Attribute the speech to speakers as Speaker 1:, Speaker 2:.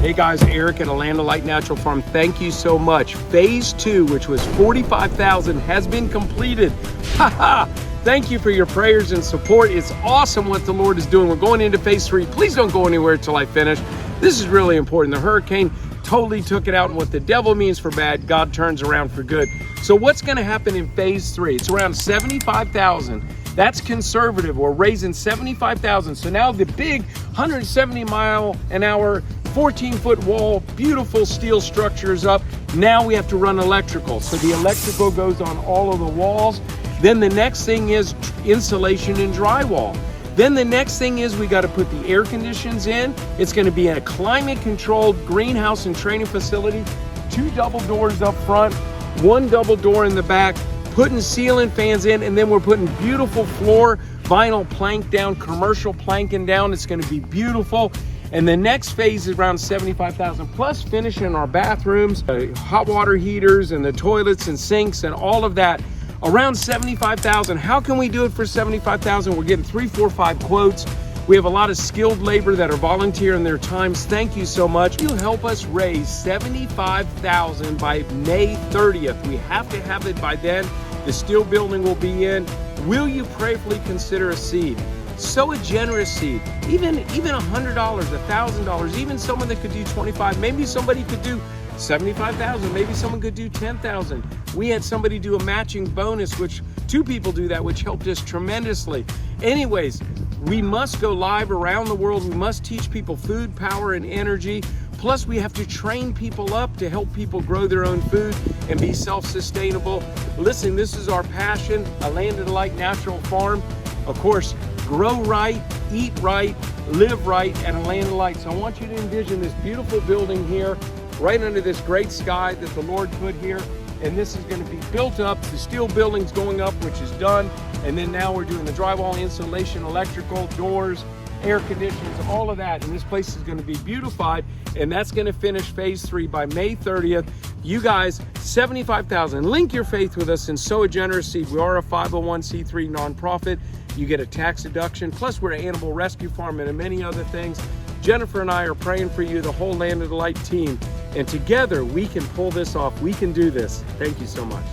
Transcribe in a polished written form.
Speaker 1: Hey guys, Eric at Land of Light Natural Farm. Thank you so much. Phase 2, which was 45,000, has been completed. Haha! Thank you for your prayers and support. It's awesome what the Lord is doing. We're going into phase 3. Please don't go anywhere until I finish. This is really important. The hurricane totally took it out, and what the devil means for bad, God turns around for good. So what's going to happen in phase 3? It's around 75,000. That's conservative. We're raising 75,000. So now the big 170-mile-an-hour, 14-foot wall, beautiful steel structure is up. Now we have to run electrical. So the electrical goes on all of the walls. Then the next thing is insulation and drywall. Then the next thing is we got to put the air conditions in. It's going to be a climate-controlled greenhouse and training facility. 2 double doors up front, 1 double door in the back, putting ceiling fans in, and then we're putting beautiful floor vinyl plank down, commercial planking down. It's going to be beautiful. And the next phase is around 75,000, plus finishing our bathrooms, hot water heaters, and the toilets and sinks and all of that. Around 75,000. How can we do it for 75,000? We're getting 3, 4, 5 quotes. We have a lot of skilled labor that are volunteering their times. Thank you so much. You help us raise 75,000 by May 30th. We have to have it by then. The steel building will be in. Will you prayerfully consider a seed? Sow a generous seed. Even $100, $1,000, even someone that could do 25. Maybe somebody could do 75,000. Maybe someone could do 10,000. We had somebody do a matching bonus, which 2 people do that, which helped us tremendously. Anyways, we must go live around the world. We must teach people food, power, and energy. Plus, we have to train people up to help people grow their own food and be self-sustainable. Listen, this is our passion, a Land of the Light Natural Farm. Of course, grow right, eat right, live right, and a Land of the Light. So I want you to envision this beautiful building here, right under this great sky that the Lord put here. And this is going to be built up. The steel building's going up, which is done. And then now we're doing the drywall, insulation, electrical, doors, air conditions, all of that. And this place is going to be beautified. And that's going to finish phase 3 by May 30th. You guys, 75,000. Link your faith with us and sow a generous seed. We are a 501c3 nonprofit. You get a tax deduction. Plus, we're an animal rescue farm and many other things. Jennifer and I are praying for you, the whole Land of the Light team. And together we can pull this off. We can do this. Thank you so much.